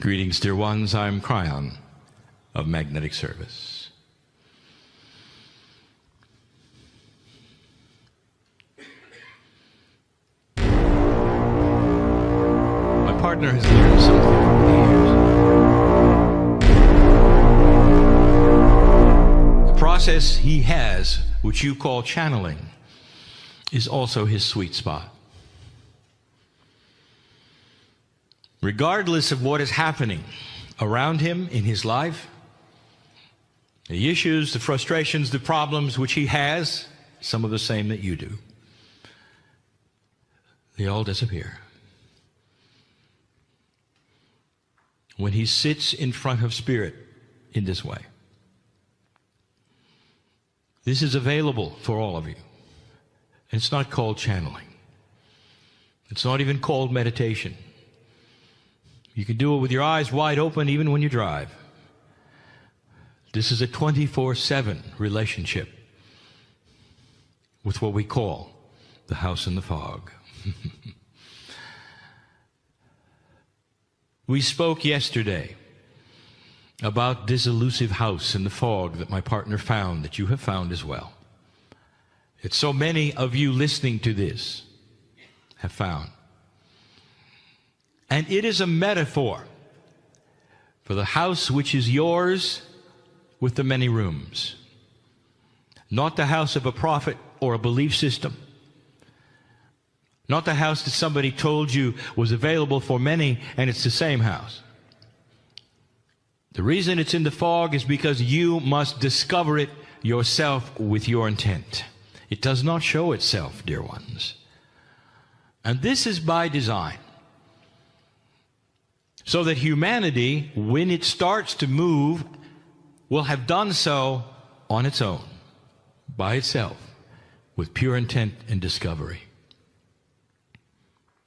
Greetings, dear ones. I'm Cryon of Magnetic Service. My partner has learned something over the years. The process he has, which you call channeling, is also his sweet spot. Regardless of what is happening around him in his life, the issues, the frustrations, the problems which he has, some of the same that you do, they all disappear when he sits in front of Spirit in this way. This is available for all of you. It's not called channeling. It's not even called meditation. You can do it with your eyes wide open even when you drive. This is a 24/7 relationship with what we call the house in the fog. We spoke yesterday about this elusive house in the fog that my partner found, that you have found as well. That so many of you listening to this have found. And it is a metaphor for the house which is yours with the many rooms. Not the house of a prophet or a belief system. Not the house that somebody told you was available for many and it's the same house. The reason it's in the fog is because you must discover it yourself with your intent. It does not show itself, dear ones. And this is by design. So that humanity, when it starts to move, will have done so on its own, by itself, with pure intent and discovery.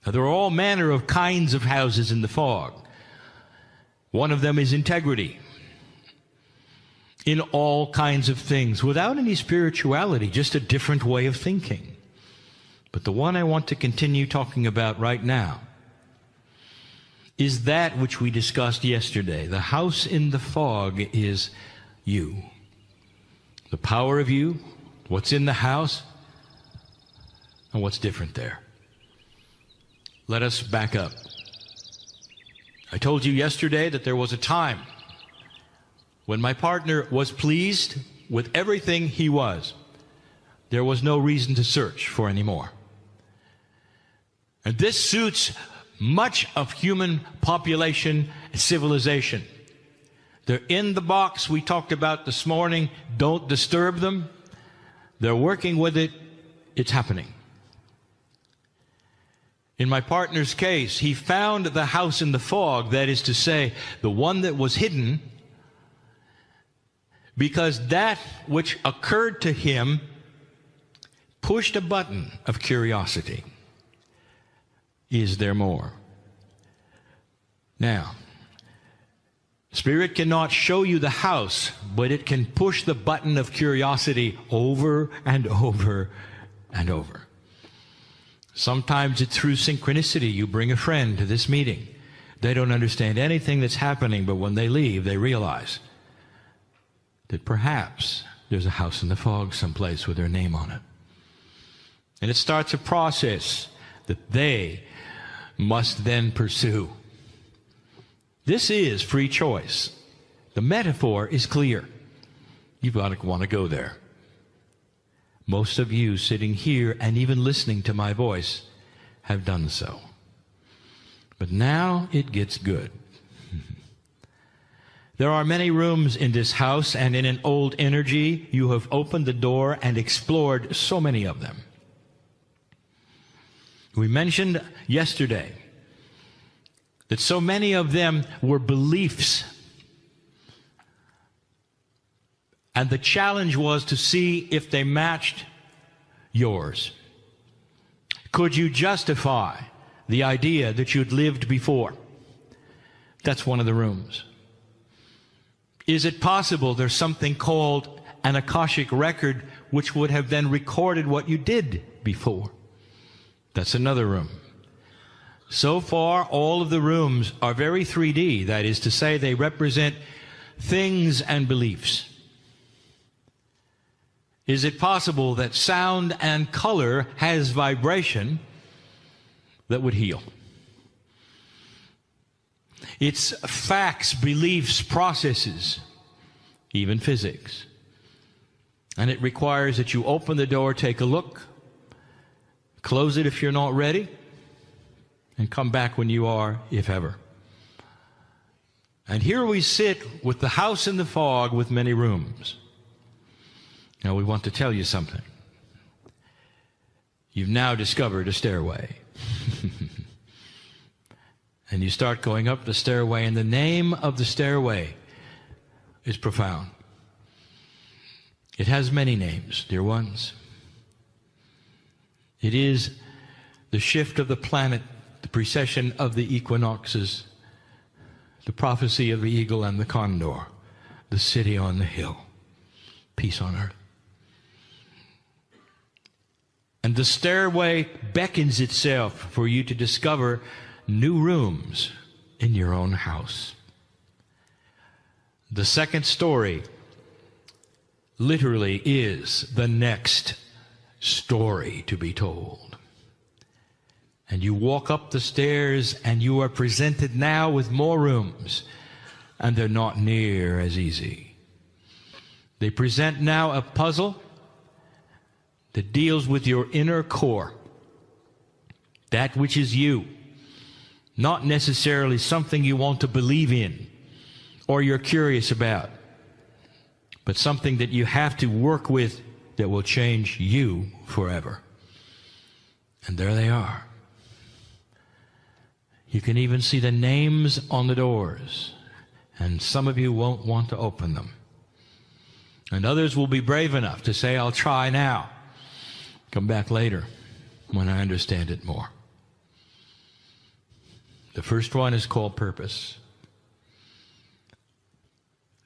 Now, there are all manner of kinds of houses in the fog. One of them is integrity in all kinds of things, without any spirituality, just a different way of thinking. But the one I want to continue talking about right now is that which we discussed yesterday. The house in the fog is you. The power of you, what's in the house, and what's different there. Let us back up. I told you yesterday that there was a time when my partner was pleased with everything he was. There was no reason to search for any more. And this suits much of human population and civilization. They're in the box we talked about this morning. Don't disturb them. They're working with it. It's happening. In my partner's case, he found the house in the fog, that is to say, the one that was hidden, because that which occurred to him pushed a button of curiosity. Is there more? Now, Spirit cannot show you the house, but it can push the button of curiosity over and over and over. Sometimes it's through synchronicity. You bring a friend to this meeting. They don't understand anything that's happening, but when they leave, they realize that perhaps there's a house in the fog someplace with their name on it. And it starts a process that they must then pursue. This is free choice. The metaphor is clear. You've got to want to go there. Most of you sitting here and even listening to my voice have done so. But now it gets good. There are many rooms in this house, and in an old energy, you have opened the door and explored so many of them. We mentioned yesterday that so many of them were beliefs. And the challenge was to see if they matched yours. Could you justify the idea that you'd lived before? That's one of the rooms. Is it possible there's something called an Akashic record which would have then recorded what you did before? That's another room. So far, all of the rooms are very 3D. That is to say, they represent things and beliefs. Is it possible that sound and color has vibration that would heal? It's facts, beliefs, processes, even physics. And it requires that you open the door, take a look, close it if you're not ready, and come back when you are, if ever. And here we sit with the house in the fog with many rooms. Now we want to tell you something. You've now discovered a stairway. And you start going up the stairway, and the name of the stairway is profound. It has many names, dear ones. It is the shift of the planet, the precession of the equinoxes, the prophecy of the eagle and the condor, the city on the hill, peace on earth. And the stairway beckons itself for you to discover new rooms in your own house. The second story literally is the next story to be told. And you walk up the stairs and you are presented now with more rooms, and they're not near as easy. They present now a puzzle that deals with your inner core, that which is you. Not necessarily something you want to believe in or you're curious about, but something that you have to work with that will change you forever. And there they are. You can even see the names on the doors, and some of you won't want to open them. And others will be brave enough to say, I'll try now. Come back later when I understand it more. The first one is called purpose.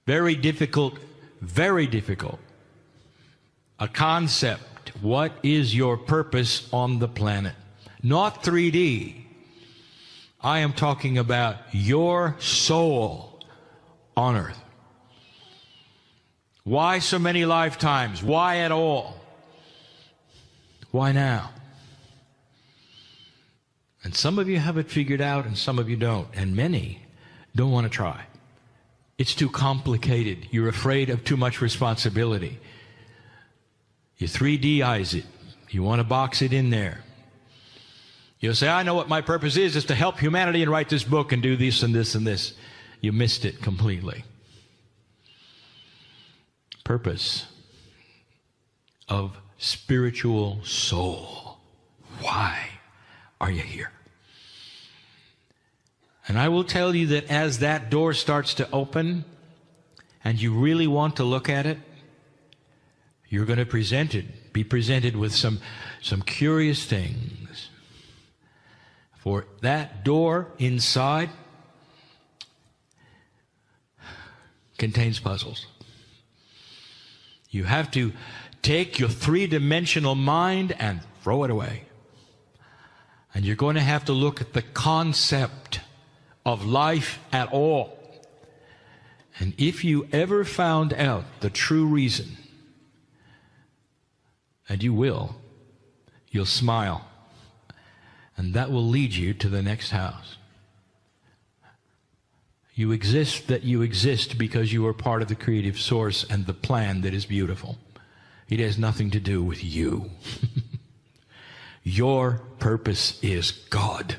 Very difficult, very difficult. A concept. What is your purpose on the planet? Not 3D. I am talking about your soul on earth. Why so many lifetimes? Why at all? Why now? And some of you have it figured out and some of you don't. And many don't want to try. It's too complicated. You're afraid of too much responsibility. You 3Dize it. You want to box it in there. You'll say, I know what my purpose is to help humanity and write this book and do this and this and this. You missed it completely. Purpose of spiritual soul. Why are you here? And I will tell you that as that door starts to open and you really want to look at it, you're going to be presented with some curious things. For that door inside contains puzzles. You have to take your three-dimensional mind and throw it away. And you're going to have to look at the concept of life at all. And if you ever found out the true reason, and you will, you'll smile. And that will lead you to the next house. You exist because you are part of the creative source and the plan that is beautiful. It has nothing to do with you. Your purpose is God.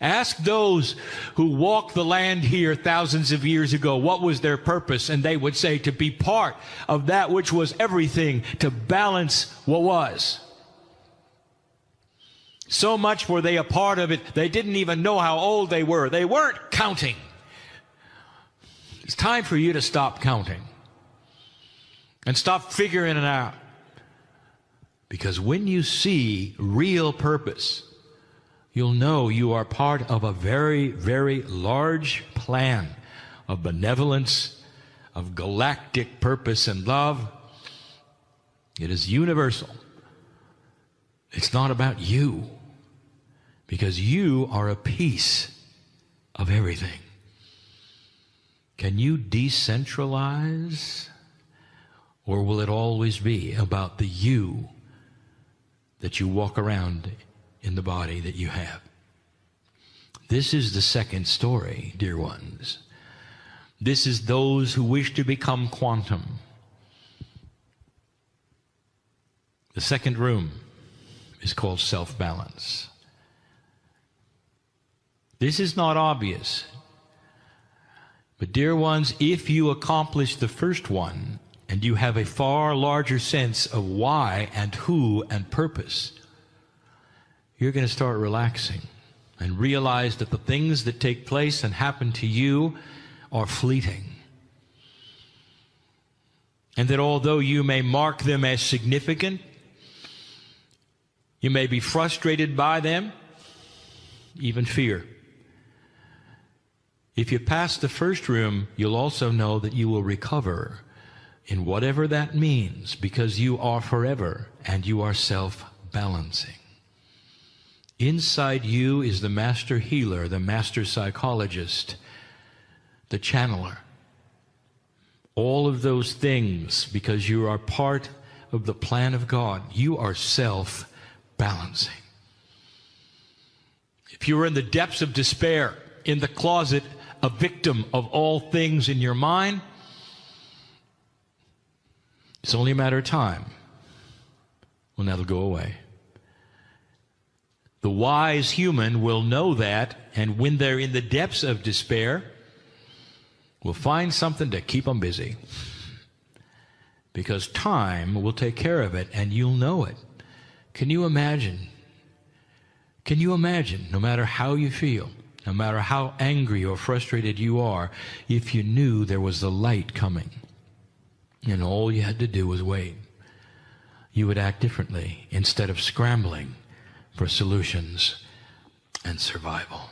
Ask those who walked the land here thousands of years ago, what was their purpose? And they would say, to be part of that which was everything, to balance what was. So much were they a part of it, they didn't even know how old they were. They weren't counting. It's time for you to stop counting and stop figuring it out. Because when you see real purpose, you'll know you are part of a very, very large plan of benevolence, of galactic purpose and love. It is universal. It's not about you. because you are a piece of everything. Can you decentralize, or will it always be about the you that you walk around in the body that you have? This is the second story, dear ones. This is those who wish to become quantum. The second room is called self-balance. This is not obvious. But dear ones, if you accomplish the first one, and you have a far larger sense of why and who and purpose, you're going to start relaxing and realize that the things that take place and happen to you are fleeting. And that although you may mark them as significant, you may be frustrated by them, even fear. If you pass the first room, you'll also know that you will recover in whatever that means, because you are forever and you are self-balancing. Inside you is the master healer, the master psychologist, the channeler. All of those things, because you are part of the plan of God. You are self-balancing. If you were in the depths of despair, in the closet, a victim of all things in your mind, it's only a matter of time when that'll go away. The wise human will know that, and when they're in the depths of despair, will find something to keep them busy. Because time will take care of it, and you'll know it. Can you imagine? Can you imagine, no matter how you feel, no matter how angry or frustrated you are, if you knew there was the light coming, and all you had to do was wait, you would act differently instead of scrambling for solutions and survival.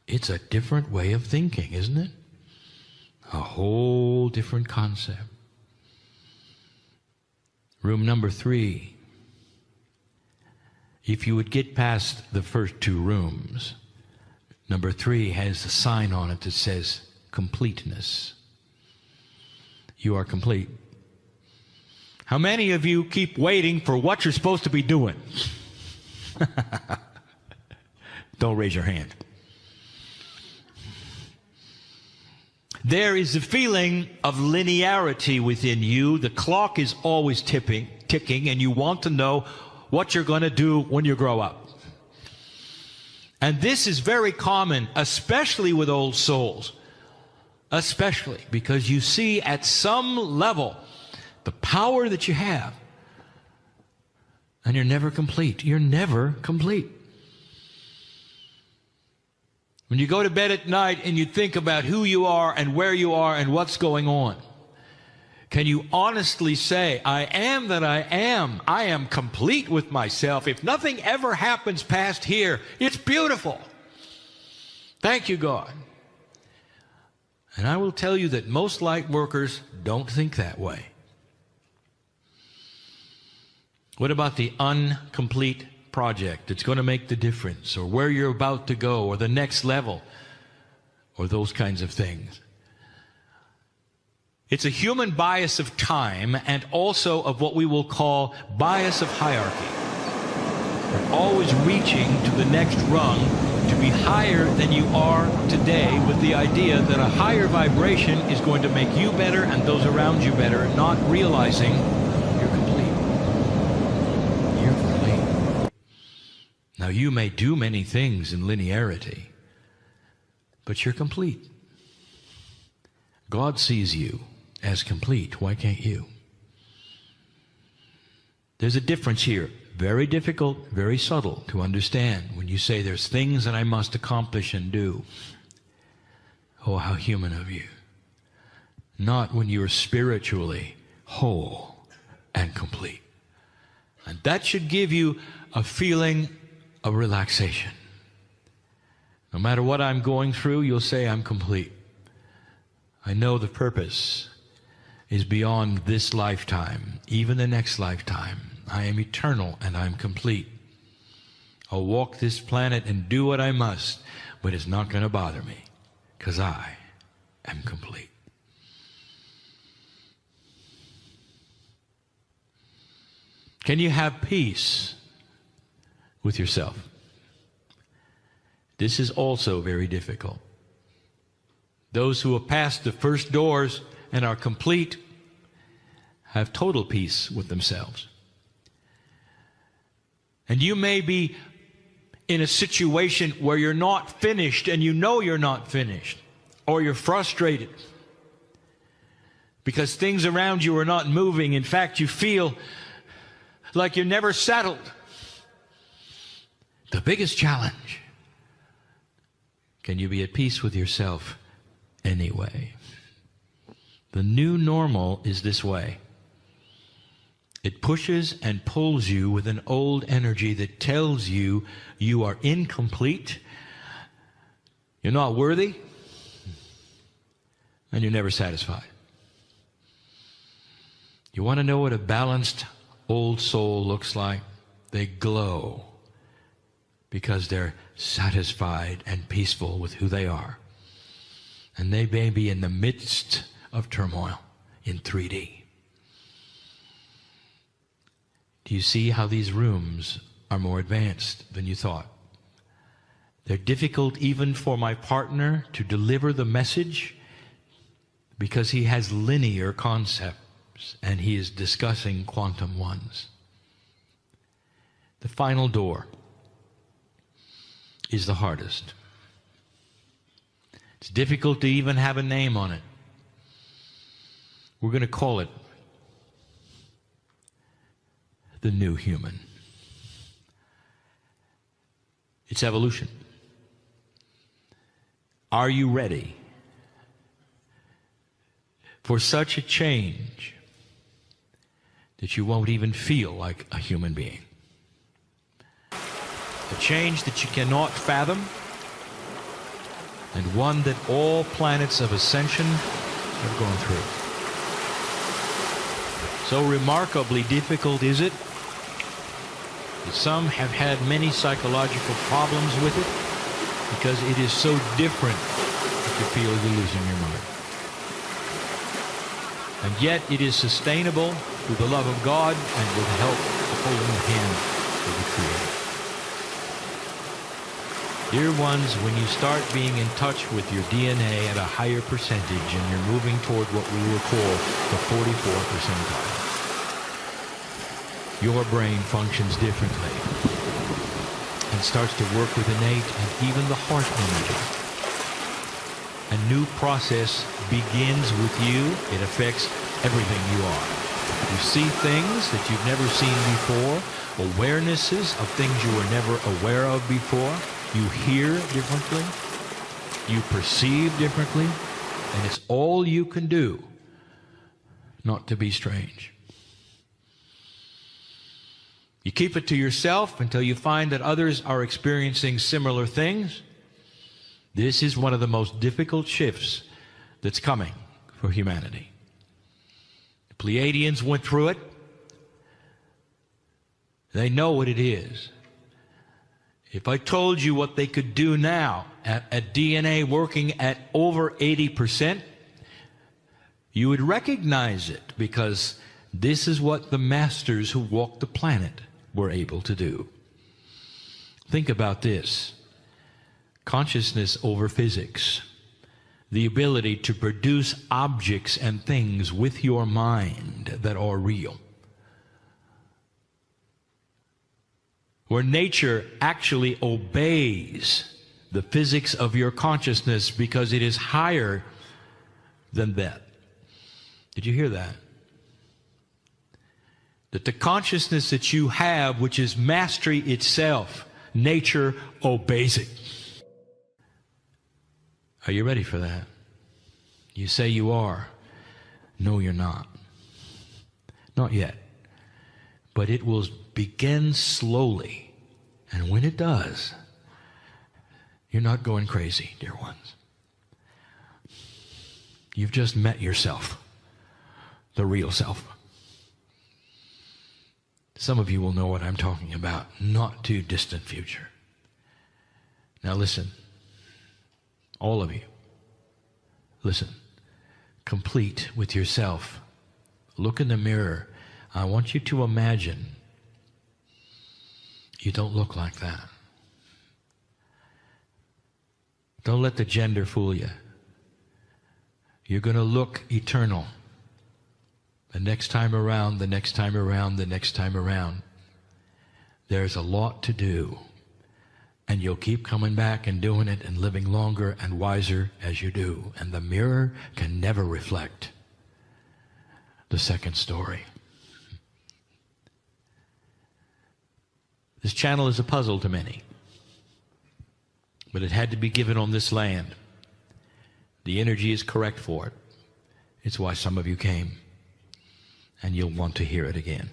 It's a different way of thinking, isn't it? A whole different concept. Room number 3. If you would get past the first 2 rooms, number 3 has a sign on it that says completeness. You are complete. How many of you keep waiting for what you're supposed to be doing? Don't raise your hand. There is a feeling of linearity within you. The clock is always ticking, and you want to know what you're going to do when you grow up. And this is very common, especially with old souls. Especially because you see at some level the power that you have, and you're never complete. You're never complete. When you go to bed at night and you think about who you are and where you are and what's going on, can you honestly say, I am that I am. I am complete with myself. If nothing ever happens past here, it's beautiful. Thank you, God. And I will tell you that most light workers don't think that way. What about the incomplete project that's going to make the difference, or where you're about to go, or the next level, or those kinds of things? It's a human bias of time, and also of what we will call bias of hierarchy. We're always reaching to the next rung to be higher than you are today, with the idea that a higher vibration is going to make you better and those around you better, not realizing you're complete. You're complete. Now, you may do many things in linearity, but you're complete. God sees you as complete. Why can't you? There's a difference here. Very difficult, very subtle to understand when you say there's things that I must accomplish and do. Oh, how human of you. Not when you're spiritually whole and complete. And that should give you a feeling of relaxation. No matter what I'm going through, you'll say, I'm complete. I know the purpose is beyond this lifetime, even the next lifetime. I am eternal and I'm complete. I'll walk this planet and do what I must, but it's not going to bother me because I am complete. Can you have peace with yourself? This is also very difficult. Those who have passed the first doors and are complete have total peace with themselves. And you may be in a situation where you're not finished and you know you're not finished, or you're frustrated because things around you are not moving. In fact, you feel like you're never settled. The biggest challenge: can you be at peace with yourself anyway? The new normal is this way. It pushes and pulls you with an old energy that tells you you are incomplete, you're not worthy, and you're never satisfied. You want to know what a balanced old soul looks like? They glow because they're satisfied and peaceful with who they are. And they may be in the midst of turmoil in 3D. Do you see how these rooms are more advanced than you thought? They're difficult even for my partner to deliver the message because he has linear concepts and he is discussing quantum ones. The final door is the hardest. It's difficult to even have a name on it. We're going to call it the new human. It's evolution. Are you ready for such a change that you won't even feel like a human being? A change that you cannot fathom, and one that all planets of ascension have gone through. So remarkably difficult is it that some have had many psychological problems with it because it is so different that you feel you're losing your mind. And yet it is sustainable through the love of God and with the help of the holding hand of the Creator. Dear ones, when you start being in touch with your DNA at a higher percentage and you're moving toward what we will call the 44 percentile, your brain functions differently and starts to work with innate and even the heart energy. A new process begins with you. It affects everything you are. You see things that you've never seen before, awarenesses of things you were never aware of before. You hear differently, you perceive differently, and it's all you can do not to be strange. You keep it to yourself until you find that others are experiencing similar things. This is one of the most difficult shifts that's coming for humanity. The Pleiadians went through it. They know what it is. If I told you what they could do now at DNA working at over 80%, you would recognize it because this is what the masters who walked the planet were able to do. Think about this. Consciousness over physics. The ability to produce objects and things with your mind that are real. Where nature actually obeys the physics of your consciousness because it is higher than that. Did you hear that? That the consciousness that you have, which is mastery itself, nature obeys it. Are you ready for that? You say you are. No, you're not. Not yet. But it will begin slowly. And when it does, you're not going crazy, dear ones. You've just met yourself, the real self. Some of you will know what I'm talking about. Not too distant future. Now listen. All of you. Listen. Complete with yourself. Look in the mirror. I want you to imagine you don't look like that. Don't let the gender fool you. You're going to look eternal. The next time around, the next time around, the next time around. There's a lot to do. And you'll keep coming back and doing it and living longer and wiser as you do. And the mirror can never reflect the second story. This channel is a puzzle to many. But it had to be given on this land. The energy is correct for it. It's why some of you came. And you'll want to hear it again.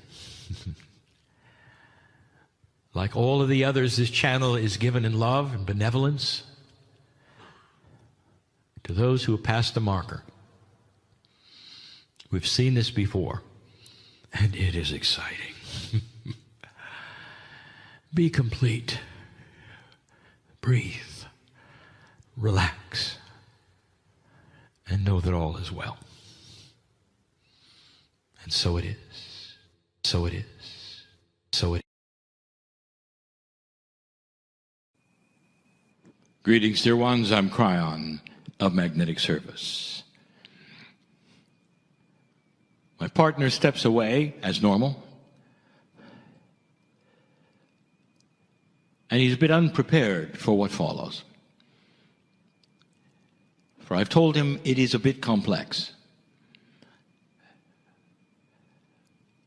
Like all of the others, this channel is given in love and benevolence to those who have passed the marker. We've seen this before, and it is exciting. Be complete. Breathe. Relax. And know that all is well. And so it is. So it is. So it is. Greetings, dear ones. I'm Cryon of Magnetic Service. My partner steps away as normal. And he's a bit unprepared for what follows. For I've told him it is a bit complex.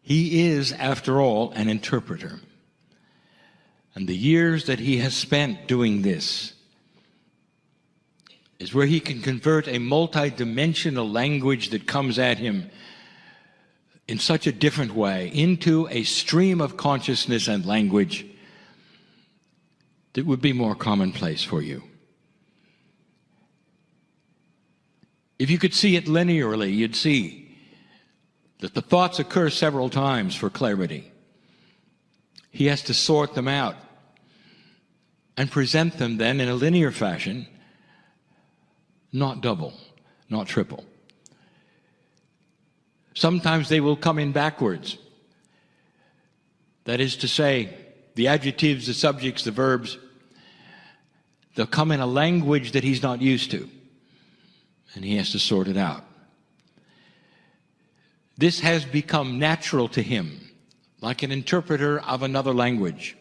He is, after all, an interpreter. And the years that he has spent doing this is where he can convert a multi-dimensional language that comes at him in such a different way into a stream of consciousness and language that would be more commonplace for you. If you could see it linearly, you'd see that the thoughts occur several times for clarity. He has to sort them out and present them then in a linear fashion, not double, not triple. Sometimes they will come in backwards. That is to say, the adjectives, the subjects, the verbs, they'll come in a language that he's not used to, and he has to sort it out. This has become natural to him, like an interpreter of another language.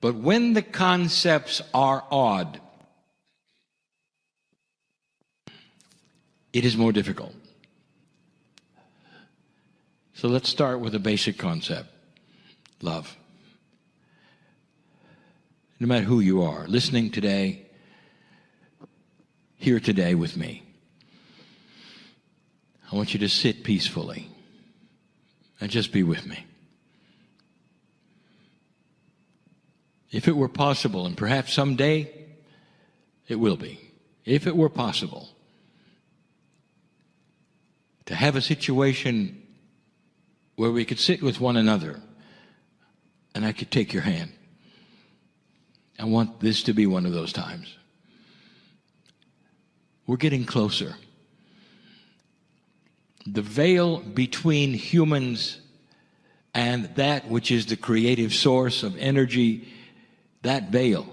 But when the concepts are odd, it is more difficult. So let's start with a basic concept: love. No matter who you are, listening today, here today with me, I want you to sit peacefully and just be with me. If it were possible, and perhaps someday it will be, if it were possible to have a situation where we could sit with one another and I could take your hand. I want this to be one of those times. We're getting closer. The veil between humans and that which is the creative source of energy, that veil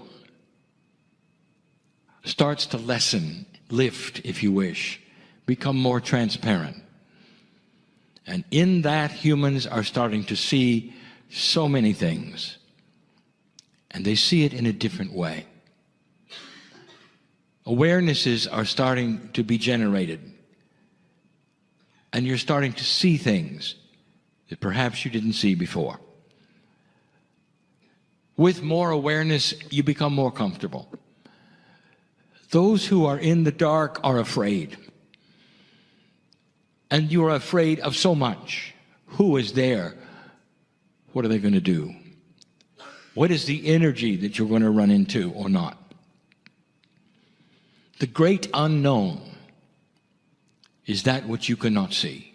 starts to lessen, lift, if you wish, become more transparent. And in that, humans are starting to see so many things. And they see it in a different way. Awarenesses are starting to be generated. And you're starting to see things that perhaps you didn't see before. With more awareness, you become more comfortable. Those who are in the dark are afraid. And you are afraid of so much. Who is there? What are they going to do? What is the energy that you're going to run into or not? The great unknown is that which you cannot see.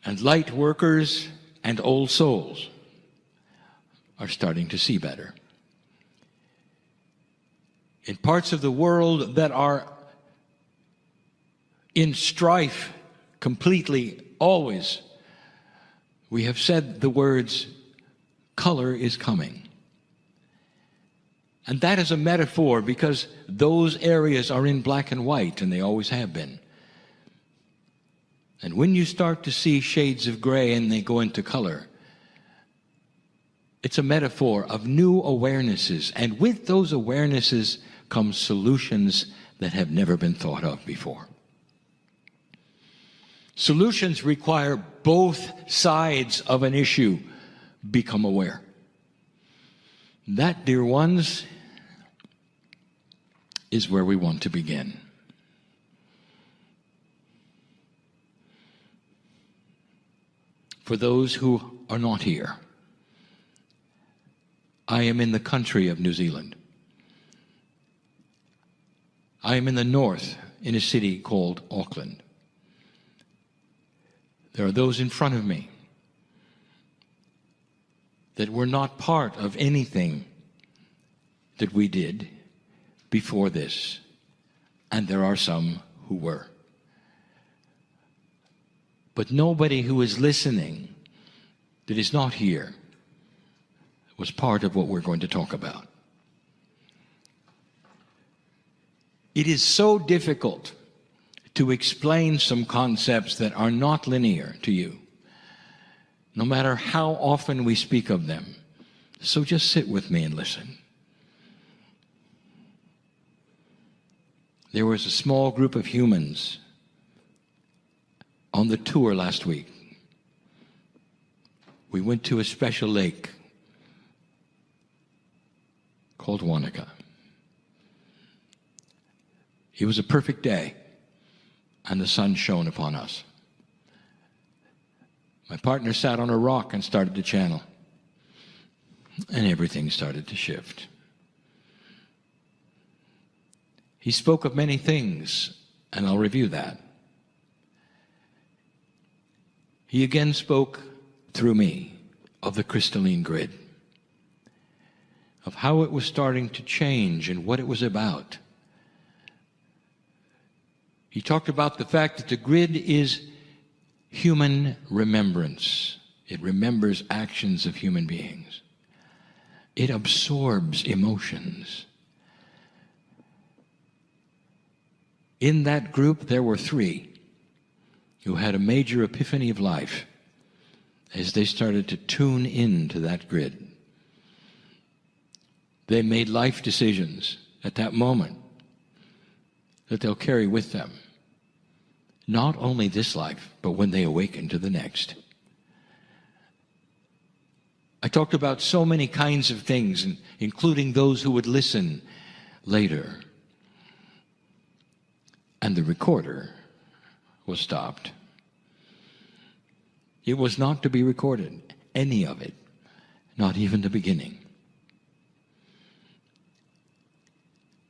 And light workers and old souls are starting to see better. In parts of the world that are in strife completely, always, we have said the words, color is coming. And that is a metaphor because those areas are in black and white, and they always have been. And when you start to see shades of gray and they go into color, it's a metaphor of new awarenesses. And with those awarenesses come solutions that have never been thought of before. Solutions require both sides of an issue become aware. That, dear ones, is where we want to begin. For those who are not here, I am in the country of New Zealand. I am in the north, in a city called Auckland. There are those in front of me that were not part of anything that we did before this, and there are some who were. But nobody who is listening that is not here was part of what we're going to talk about. It is so difficult to explain some concepts that are not linear to you, no matter how often we speak of them. So just sit with me and listen. There was a small group of humans on the tour last week. We went to a special lake called Wanaka. It was a perfect day, and the sun shone upon us. My partner sat on a rock and started to channel, and everything started to shift. He spoke of many things, and I'll review that. He again spoke through me of the crystalline grid, of how it was starting to change and what it was about. He talked about the fact that the grid is human remembrance. It remembers actions of human beings. It absorbs emotions. In that group, there were 3 who had a major epiphany of life as they started to tune into that grid. They made life decisions at that moment that they'll carry with them, not only this life, but when they awaken to the next. I talked about so many kinds of things, including those who would listen later. And the recorder was stopped. It was not to be recorded, any of it, not even the beginning.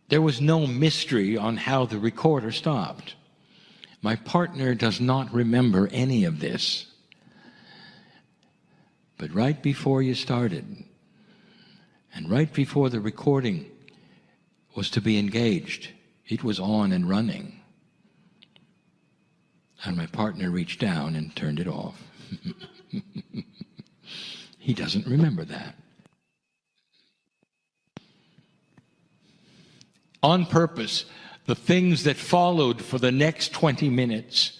There was no mystery on how the recorder stopped. My partner does not remember any of this. But right before you started, and right before the recording was to be engaged, it was on and running. And my partner reached down and turned it off. He doesn't remember that. On purpose, the things that followed for the next 20 minutes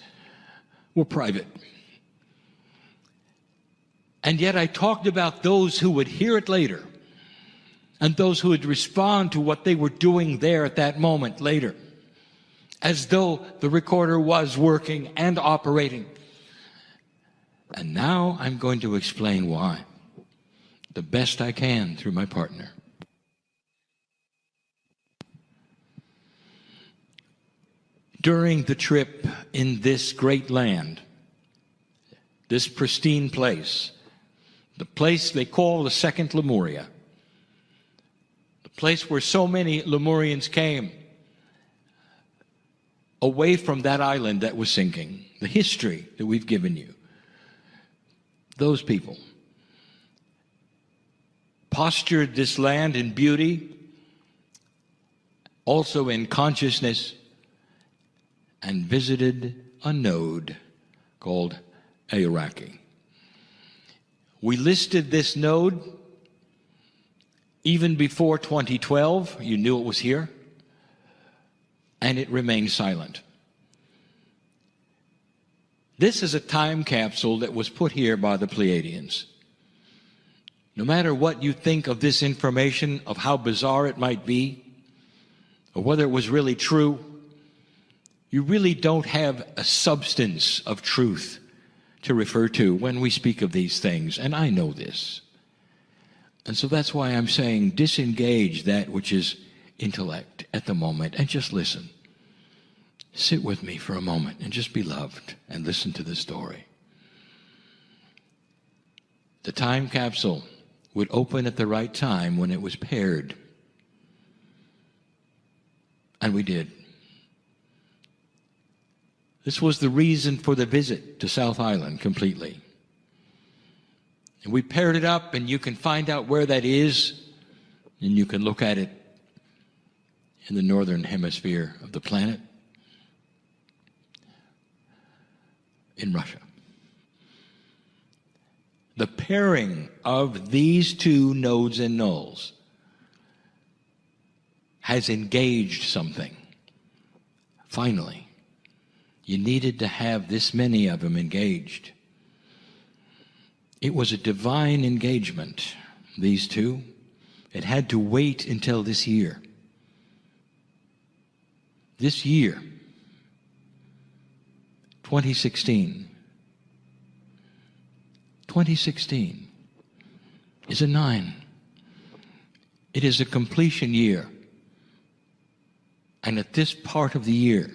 were private. And yet I talked about those who would hear it later and those who would respond to what they were doing there at that moment later, as though the recorder was working and operating. And now I'm going to explain why, the best I can through my partner. During the trip in this great land, this pristine place, the place they call the Second Lemuria, the place where so many Lemurians came away from that island that was sinking, the history that we've given you, those people postured this land in beauty, also in consciousness, and visited a node called Aoraki. We listed this node even before 2012. You knew it was here, and it remained silent. This is a time capsule that was put here by the Pleiadians. No matter what you think of this information, of how bizarre it might be, or whether it was really true, you really don't have a substance of truth to refer to when we speak of these things, and I know this. And so that's why I'm saying disengage that which is intellect at the moment and just listen. Sit with me for a moment and just be loved and listen to the story. The time capsule would open at the right time when it was paired. And we did. This was the reason for the visit to South Island completely. And we paired it up, and you can find out where that is, and you can look at it in the northern hemisphere of the planet in Russia. The pairing of these two nodes and nulls has engaged something. Finally, you needed to have this many of them engaged. It was a divine engagement, these two. It had to wait until this year. This year, 2016. 2016 is a 9. It is a completion year. And at this part of the year,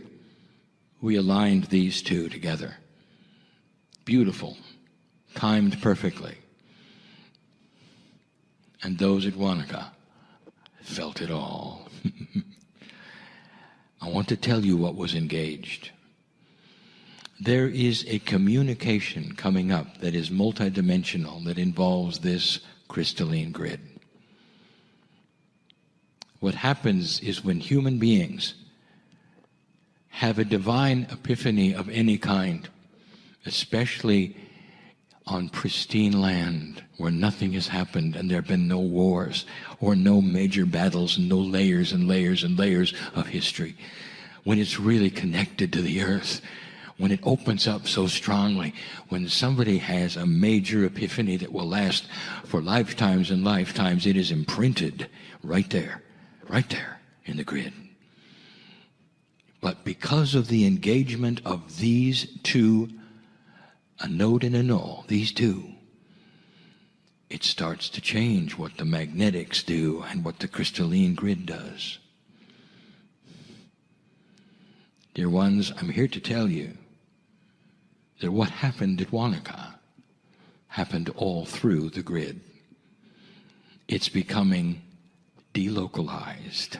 we aligned these two together. Beautiful, timed perfectly. And those at Wanaka felt it all. I want to tell you what was engaged. There is a communication coming up that is multidimensional, that involves this crystalline grid. What happens is when human beings have a divine epiphany of any kind, especially on pristine land where nothing has happened and there have been no wars or no major battles and no layers and layers and layers of history, when it's really connected to the earth, when it opens up so strongly, when somebody has a major epiphany that will last for lifetimes and lifetimes, it is imprinted right there in the grid. But because of the engagement of these two, a node and a null, these two, it starts to change what the magnetics do and what the crystalline grid does. Dear ones, I'm here to tell you that what happened at Wanaka happened all through the grid. It's becoming delocalized.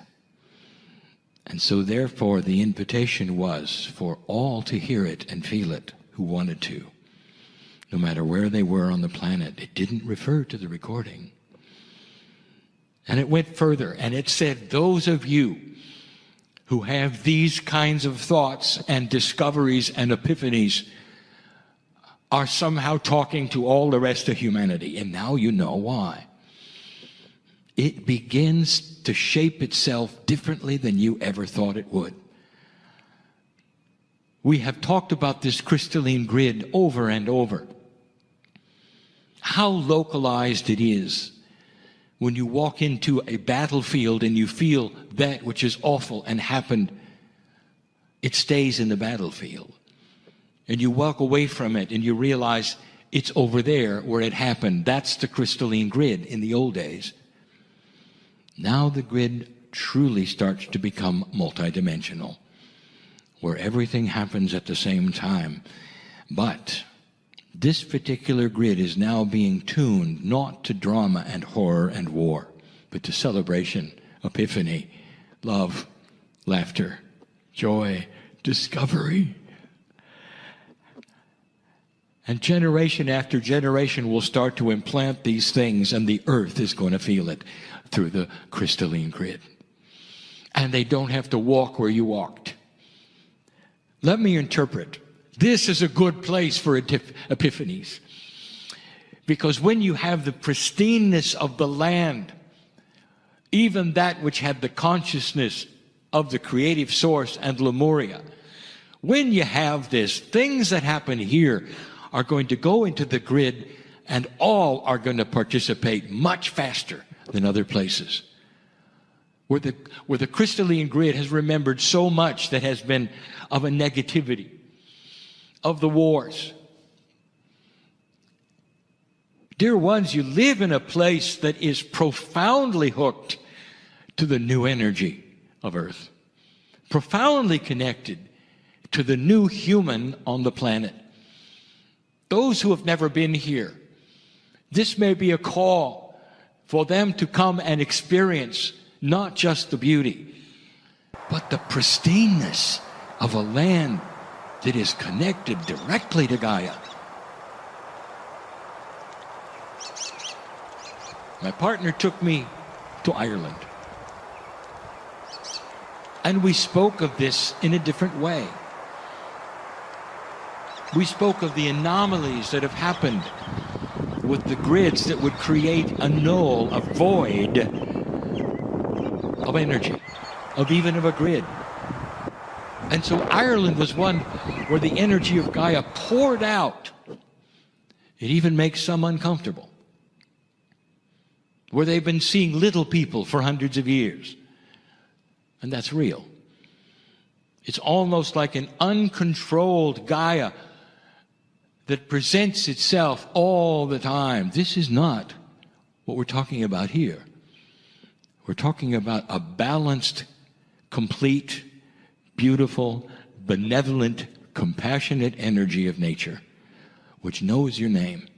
And so therefore the invitation was for all to hear it and feel it who wanted to, no matter where they were on the planet. It didn't refer to the recording. And it went further, and it said, those of you who have these kinds of thoughts and discoveries and epiphanies are somehow talking to all the rest of humanity. And now you know why. It begins to shape itself differently than you ever thought it would. We have talked about this crystalline grid over and over. How localized it is when you walk into a battlefield and you feel that which is awful and happened, it stays in the battlefield. And you walk away from it and you realize it's over there where it happened. That's the crystalline grid in the old days. Now the grid truly starts to become multidimensional, where everything happens at the same time. But this particular grid is now being tuned not to drama and horror and war, but to celebration, epiphany, love, laughter, joy, discovery. And generation after generation will start to implant these things, and the earth is going to feel it through the crystalline grid. And they don't have to walk where you walked. Let me interpret. This is a good place for epiphanies. Because when you have the pristineness of the land, even that which had the consciousness of the creative source and Lemuria, when you have this, things that happen here are going to go into the grid, and all are going to participate much faster than other places. Where the crystalline grid has remembered so much that has been of a negativity, of the wars. Dear ones, you live in a place that is profoundly hooked to the new energy of Earth, profoundly connected to the new human on the planet. Those who have never been here, this may be a call for them to come and experience not just the beauty, but the pristineness of a land that is connected directly to Gaia. My partner took me to Ireland, and we spoke of this in a different way. We spoke of the anomalies that have happened with the grids that would create a null, a void of energy, even of a grid. And so Ireland was one where the energy of Gaia poured out. It even makes some uncomfortable. Where they've been seeing little people for hundreds of years. And that's real. It's almost like an uncontrolled Gaia that presents itself all the time. This is not what we're talking about here. We're talking about a balanced, complete, beautiful, benevolent, compassionate energy of nature, which knows your name.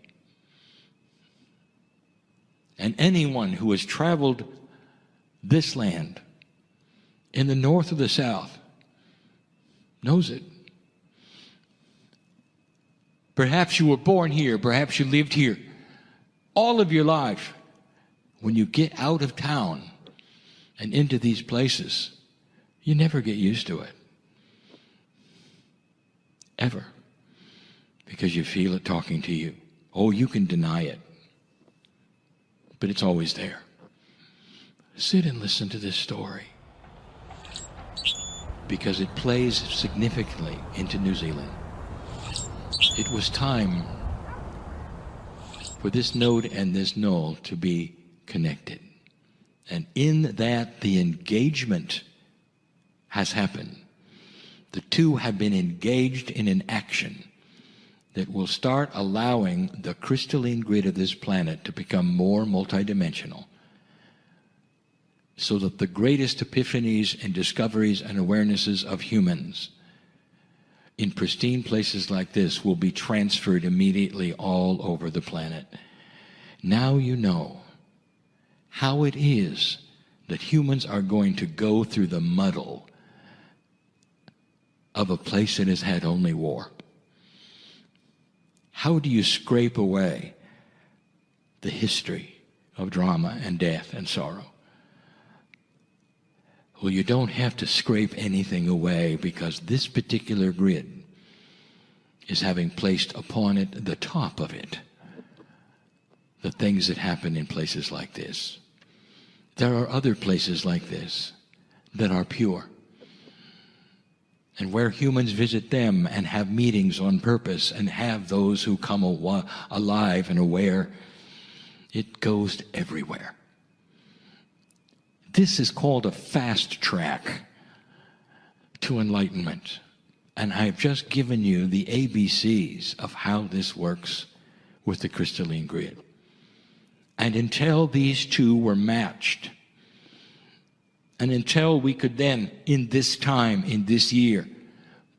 And anyone who has traveled this land, in the north or the south, knows it. Perhaps you were born here, perhaps you lived here all of your life. When you get out of town and into these places, you never get used to it. Ever. Because you feel it talking to you. Oh, you can deny it, but it's always there. Sit and listen to this story, because it plays significantly into New Zealand. It was time for this node and this null to be connected. And in that, the engagement has happened. The two have been engaged in an action that will start allowing the crystalline grid of this planet to become more multidimensional, so that the greatest epiphanies and discoveries and awarenesses of humans in pristine places like this will be transferred immediately all over the planet. Now you know how it is that humans are going to go through the muddle of a place that has had only war. How do you scrape away the history of drama and death and sorrow? Well, you don't have to scrape anything away, because this particular grid is having placed upon it, the top of it, the things that happen in places like this. There are other places like this that are pure, and where humans visit them and have meetings on purpose and have those who come alive and aware, it goes everywhere. This is called a fast track to enlightenment. And I've just given you the ABCs of how this works with the crystalline grid. And until these two were matched, and until we could then, in this time, in this year,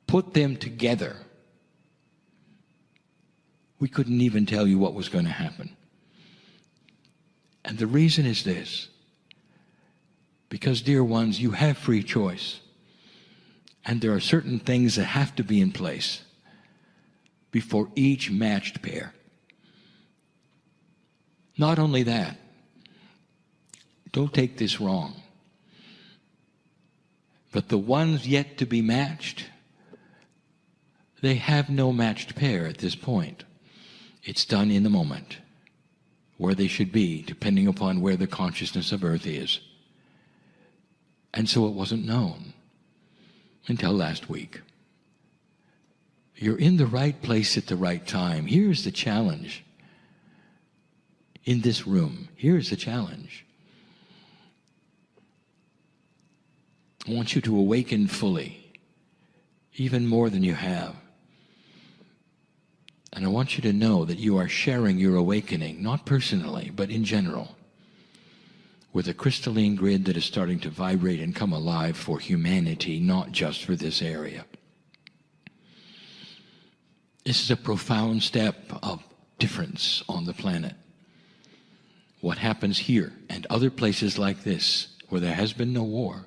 put them together, we couldn't even tell you what was going to happen. And the reason is this. Because, dear ones, you have free choice. And there are certain things that have to be in place before each matched pair. Not only that, don't take this wrong, but the ones yet to be matched, they have no matched pair at this point. It's done in the moment, where they should be, depending upon where the consciousness of earth is. And so it wasn't known until last week. You're in the right place at the right time. Here's the challenge. In this room, here's the challenge. I want you to awaken fully, even more than you have. And I want you to know that you are sharing your awakening, not personally, but in general, with a crystalline grid that is starting to vibrate and come alive for humanity, not just for this area. This is a profound step of difference on the planet. What happens here and other places like this, where there has been no war,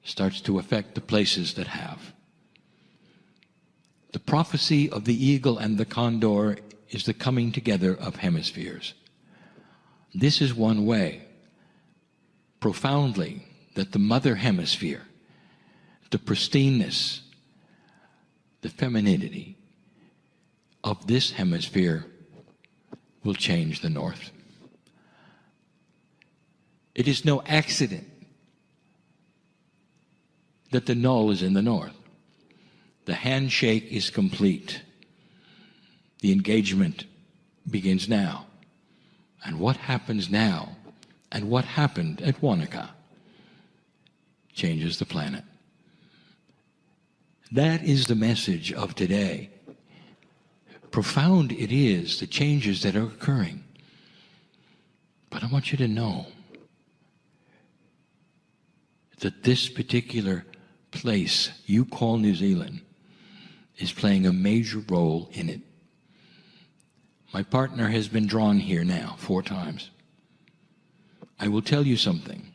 starts to affect the places that have. The prophecy of the eagle and the condor is the coming together of hemispheres. This is one way, profoundly, that the mother hemisphere, the pristineness, the femininity of this hemisphere will change the north. It is no accident that the null is in the north. The handshake is complete. The engagement begins now. And what happens now, and what happened at Wanaka, changes the planet. That is the message of today. Profound it is, the changes that are occurring. But I want you to know that this particular place you call New Zealand is playing a major role in it. My partner has been drawn here now 4 times. I will tell you something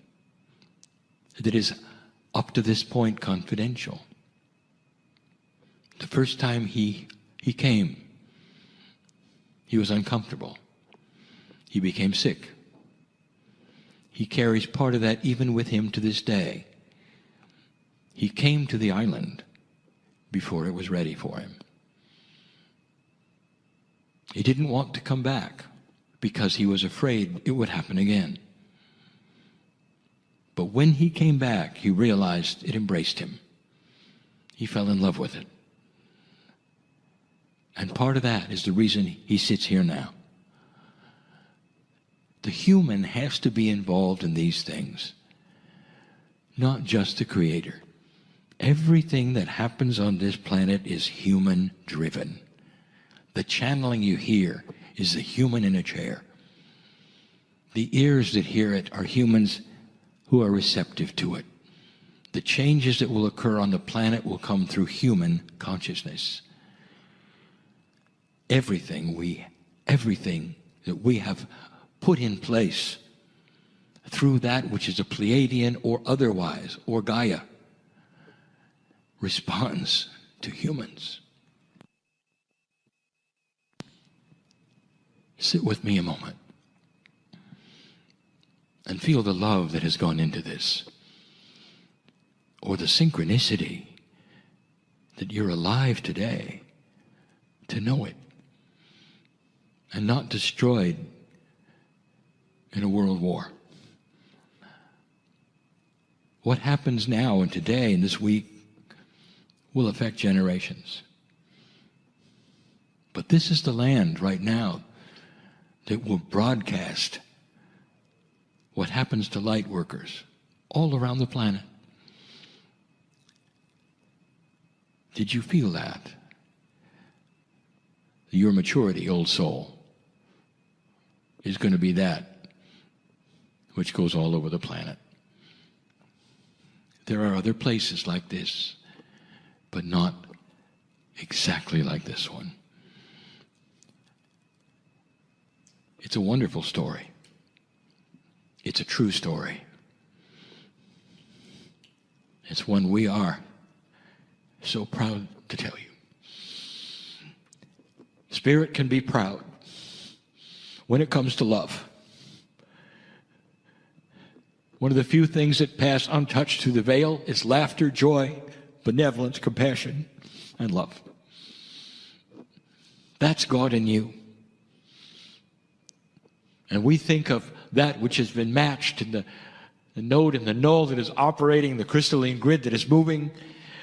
that is up to this point confidential. The first time he came, he was uncomfortable. He became sick. He carries part of that even with him to this day. He came to the island before it was ready for him. He didn't want to come back because he was afraid it would happen again. But when he came back, he realized it embraced him. He fell in love with it. And part of that is the reason he sits here now. The human has to be involved in these things, not just the creator. Everything that happens on this planet is human-driven. The channeling you hear is the human in a chair. The ears that hear it are humans who are receptive to it. The changes that will occur on the planet will come through human consciousness. Everything that we have put in place through that which is a Pleiadian or otherwise, or Gaia, responds to humans. Sit with me a moment and feel the love that has gone into this, or the synchronicity that you're alive today to know it and not destroyed in a world war. What happens now and today and this week will affect generations. But this is the land right now that will broadcast what happens to light workers all around the planet. Did you feel that? Your maturity, old soul, is going to be that which goes all over the planet. There are other places like this, but not exactly like this one. It's a wonderful story. It's a true story. It's one we are so proud to tell you. Spirit can be proud when it comes to love. One of the few things that pass untouched through the veil is laughter, joy, benevolence, compassion, and love. That's God in you. And we think of that which has been matched in the node and the null that is operating, the crystalline grid that is moving,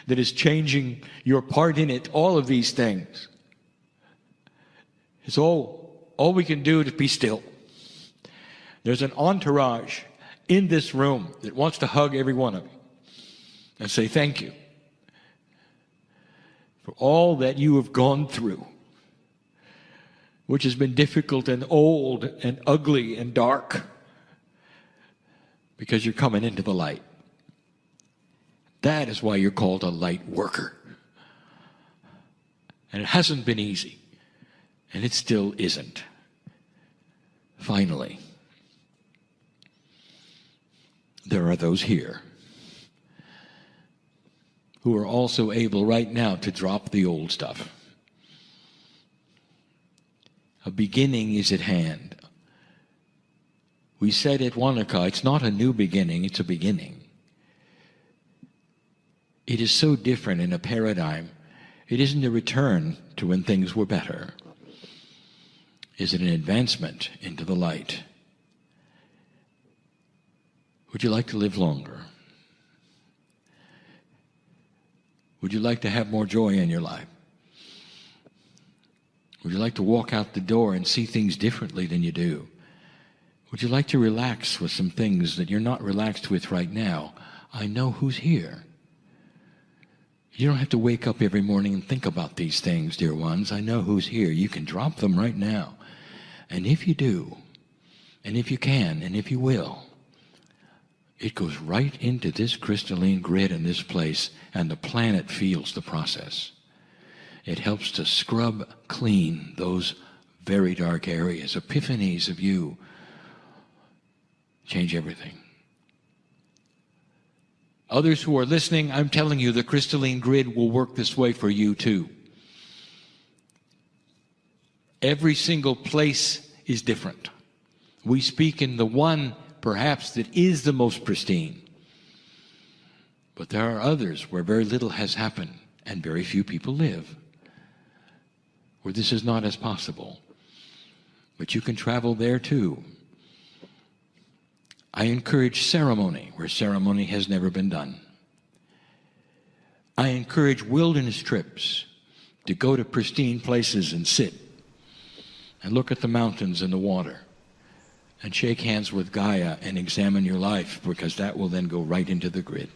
that is changing your part in it, all of these things. It's all we can do to be still. There's an entourage in this room that wants to hug every one of you and say thank you for all that you have gone through, which has been difficult and old and ugly and dark, because you're coming into the light. That is why you're called a light worker. And it hasn't been easy, and it still isn't. Finally, there are those here who are also able right now to drop the old stuff. A beginning is at hand. We said at Wanaka, it's not a new beginning, it's a beginning. It is so different in a paradigm. It isn't a return to when things were better. Is it an advancement into the light? Would you like to live longer? Would you like to have more joy in your life? Would you like to walk out the door and see things differently than you do? Would you like to relax with some things that you're not relaxed with right now? I know who's here. You don't have to wake up every morning and think about these things, dear ones. I know who's here. You can drop them right now. And if you do, and if you can, and if you will, it goes right into this crystalline grid in this place, and the planet feels the process. It helps to scrub clean those very dark areas, epiphanies of you. Change everything. Others who are listening, I'm telling you, the crystalline grid will work this way for you too. Every single place is different. We speak in the one, perhaps, that is the most pristine. But there are others where very little has happened and very few people live, where this is not as possible. But you can travel there too. I encourage ceremony where ceremony has never been done. I encourage wilderness trips to go to pristine places and sit and look at the mountains and the water and shake hands with Gaia and examine your life, because that will then go right into the grid.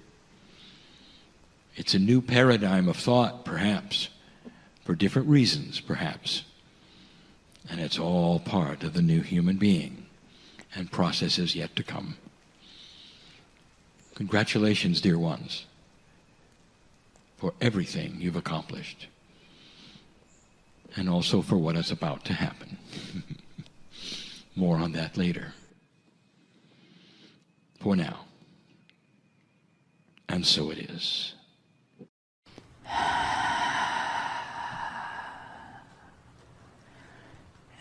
It's a new paradigm of thought, perhaps, for different reasons, perhaps. And it's all part of the new human being and processes yet to come. Congratulations, dear ones, for everything you've accomplished, and also for what is about to happen. More on that later. For now. And so it is.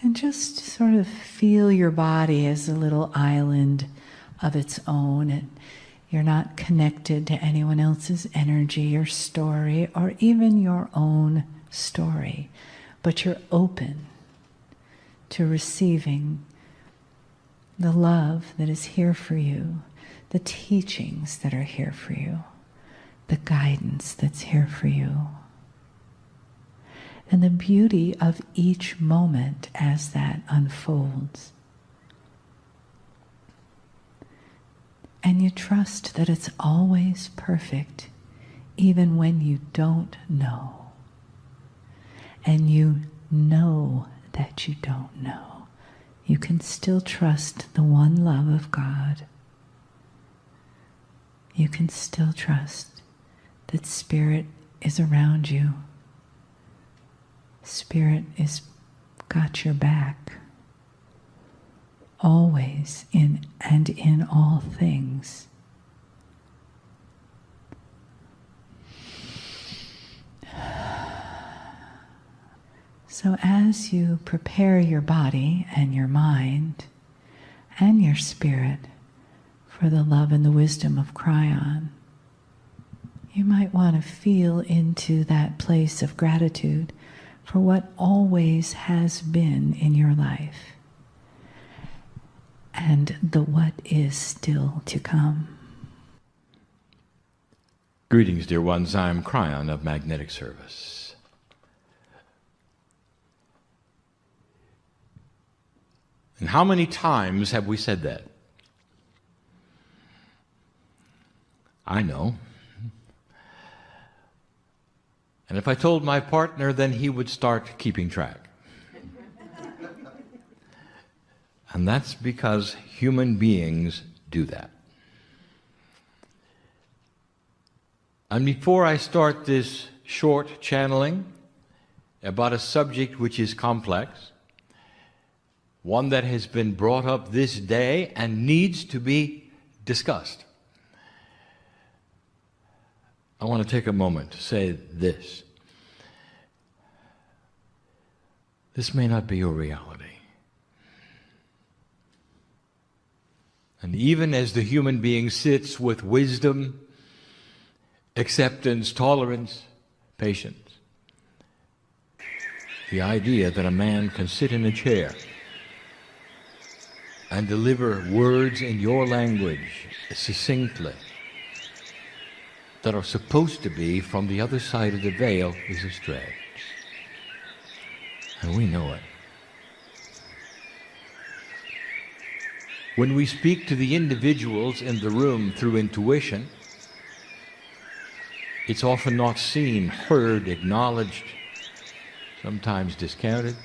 And just sort of feel your body as a little island of its own. And you're not connected to anyone else's energy or story, or even your own story. But you're open to receiving the love that is here for you, the teachings that are here for you, the guidance that's here for you, and the beauty of each moment as that unfolds. And you trust that it's always perfect, even when you don't know. And you know that you don't know. You can still trust the one love of God. You can still trust that Spirit is around you. Spirit is got your back. Always, in and in all things. So as you prepare your body and your mind and your spirit for the love and the wisdom of Kryon, you might want to feel into that place of gratitude for what always has been in your life and the what is still to come. Greetings, dear ones. I'm Kryon of Magnetic Service. And how many times have we said that? I know. And if I told my partner, then he would start keeping track. And that's because human beings do that. And before I start this short channeling about a subject which is complex, one that has been brought up this day and needs to be discussed, I want to take a moment to say this. This may not be your reality. And even as the human being sits with wisdom, acceptance, tolerance, patience, the idea that a man can sit in a chair and deliver words in your language succinctly that are supposed to be from the other side of the veil is astray. And we know it. When we speak to the individuals in the room through intuition, it's often not seen, heard, acknowledged, sometimes discounted,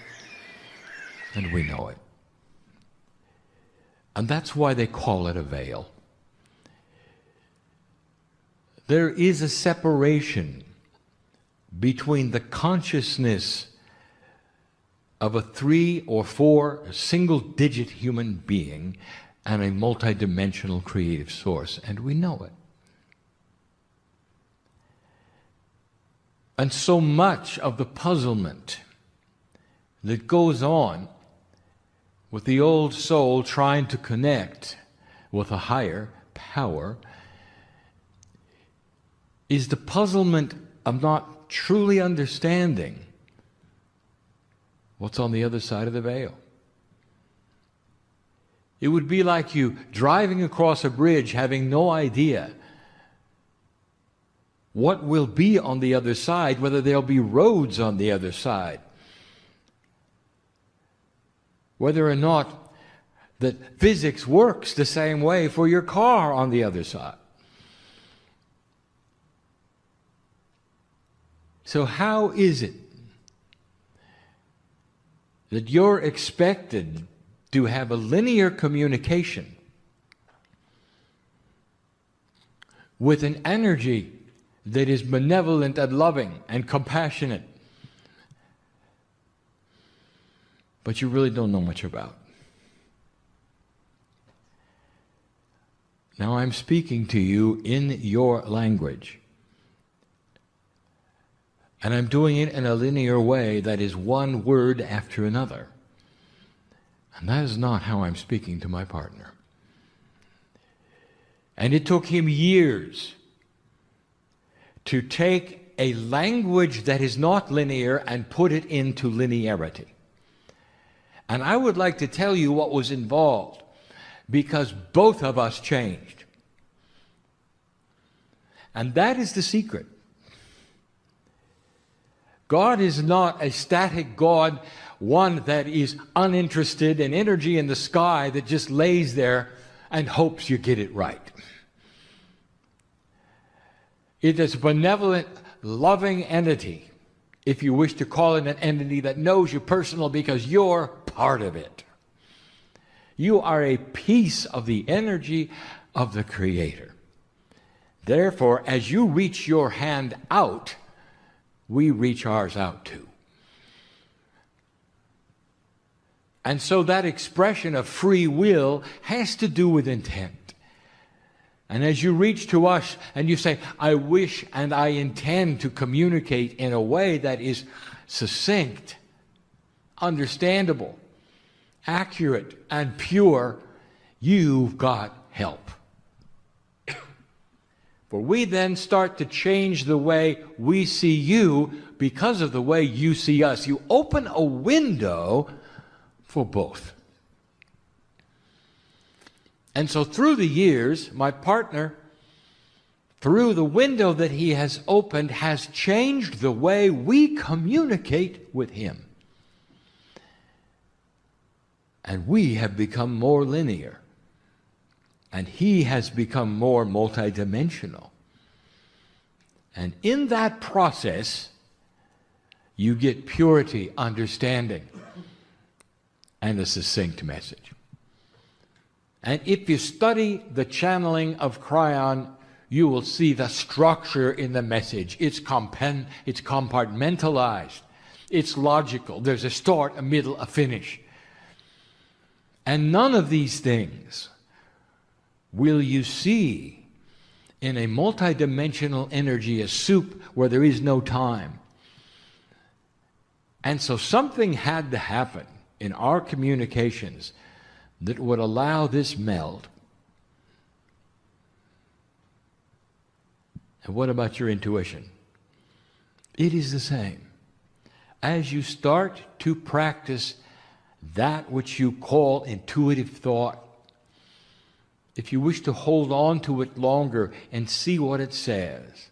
and we know it. And that's why they call it a veil. There is a separation between the consciousness of a 3 or 4 single-digit human being and a multidimensional creative source, and we know it. And so much of the puzzlement that goes on with the old soul trying to connect with a higher power is the puzzlement of not truly understanding what's on the other side of the veil. It would be like you driving across a bridge having no idea what will be on the other side, whether there'll be roads on the other side, whether or not that physics works the same way for your car on the other side. So how is it that you're expected to have a linear communication with an energy that is benevolent and loving and compassionate, but you really don't know much about? Now I'm speaking to you in your language. And I'm doing it in a linear way that is one word after another. And that is not how I'm speaking to my partner. And it took him years to take a language that is not linear and put it into linearity. And I would like to tell you what was involved, because both of us changed. And that is the secret. God is not a static God, one that is uninterested in energy in the sky that just lays there and hopes you get it right. It is a benevolent, loving entity, if you wish to call it an entity that knows you personally because you're part of it. You are a piece of the energy of the Creator. Therefore, as you reach your hand out, we reach ours out too. And so that expression of free will has to do with intent. And as you reach to us and you say, I wish and I intend to communicate in a way that is succinct understandable, accurate, and pure, you've got help. For we then start to change the way we see you because of the way you see us. You open a window for both. And so through the years, my partner, through the window that he has opened, has changed the way we communicate with him. And we have become more linear. And he has become more multidimensional. And in that process, you get purity, understanding, and a succinct message. And if you study the channeling of Kryon, you will see the structure in the message. It's compartmentalized. It's logical. There's a start, a middle, a finish. And none of these things will you see in a multidimensional energy, a soup where there is no time. And so something had to happen in our communications that would allow this meld. And what about your intuition? It is the same. As you start to practice that which you call intuitive thought, if you wish to hold on to it longer and see what it says,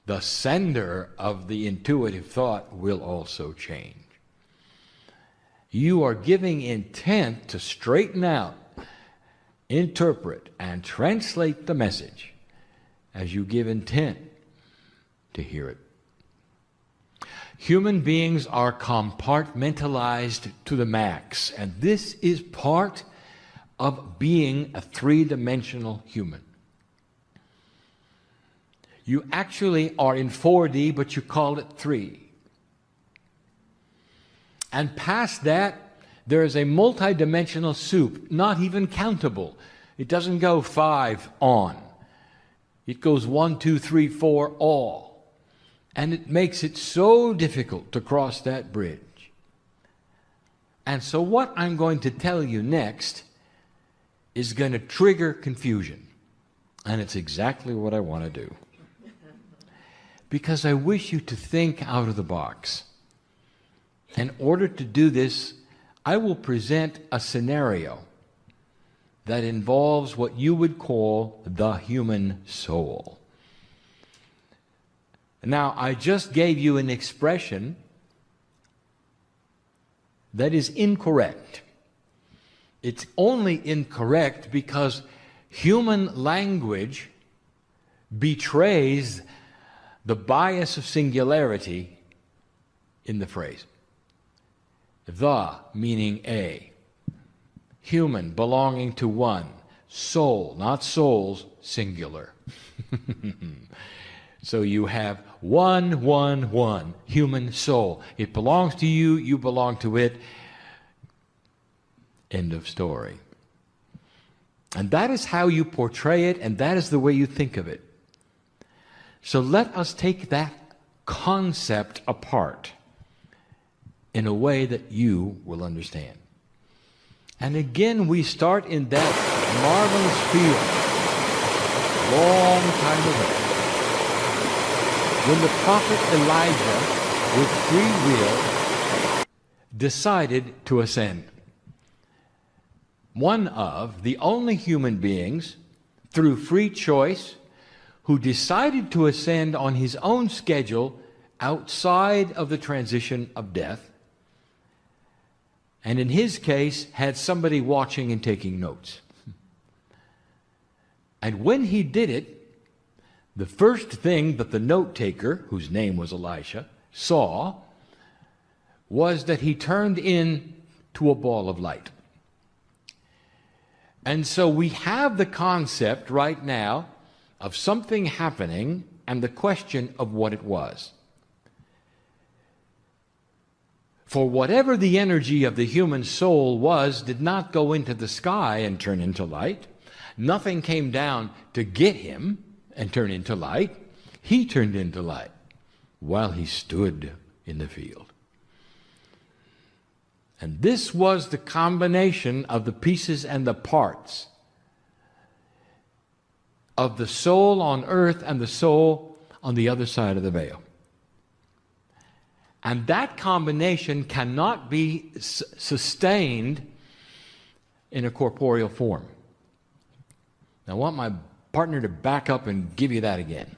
the sender of the intuitive thought will also change. You are giving intent to straighten out, interpret, and translate the message as you give intent to hear it. Human beings are compartmentalized to the max, and this is part of being a three-dimensional human. You actually are in 4D, but you call it 3. And past that, there is a multidimensional soup, not even countable. It doesn't go 5 on. It goes 1, 2, 3, 4, all. And it makes it so difficult to cross that bridge. And so what I'm going to tell you next is going to trigger confusion. And it's exactly what I want to do. Because I wish you to think out of the box. In order to do this, I will present a scenario that involves what you would call the human soul. Now, I just gave you an expression that is incorrect. It's only incorrect because human language betrays the bias of singularity in the phrase. The meaning a, human belonging to one, soul, not souls, singular. So you have one, human soul. It belongs to you, you belong to it. End of story. And that is how you portray it, and that is the way you think of it. So let us take that concept apart in a way that you will understand. And again, we start in that marvelous field, long time ago, when the prophet Elijah, with free will, decided to ascend. One of the only human beings, through free choice, who decided to ascend on his own schedule outside of the transition of death, and in his case, had somebody watching and taking notes. And when he did it, the first thing that the note taker, whose name was Elisha, saw was that he turned into a ball of light. And so we have the concept right now of something happening and the question of what it was. For whatever the energy of the human soul was did not go into the sky and turn into light. Nothing came down to get him and turn into light. He turned into light while he stood in the field. And this was the combination of the pieces and the parts of the soul on earth and the soul on the other side of the veil. And that combination cannot be sustained in a corporeal form. Now, I want my partner to back up and give you that again.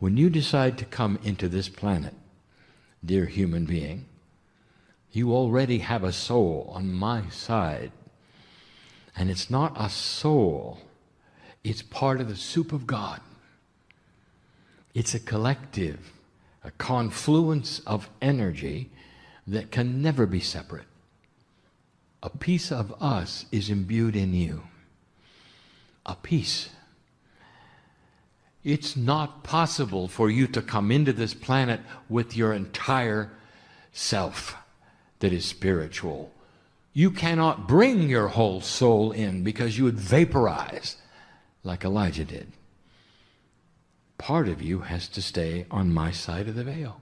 When you decide to come into this planet, dear human being, you already have a soul on my side. And it's not a soul, it's part of the soup of God. It's a collective, a confluence of energy that can never be separate. A piece of us is imbued in you. A piece. It's not possible for you to come into this planet with your entire self that is spiritual. You cannot bring your whole soul in because you would vaporize like Elijah did. Part of you has to stay on my side of the veil.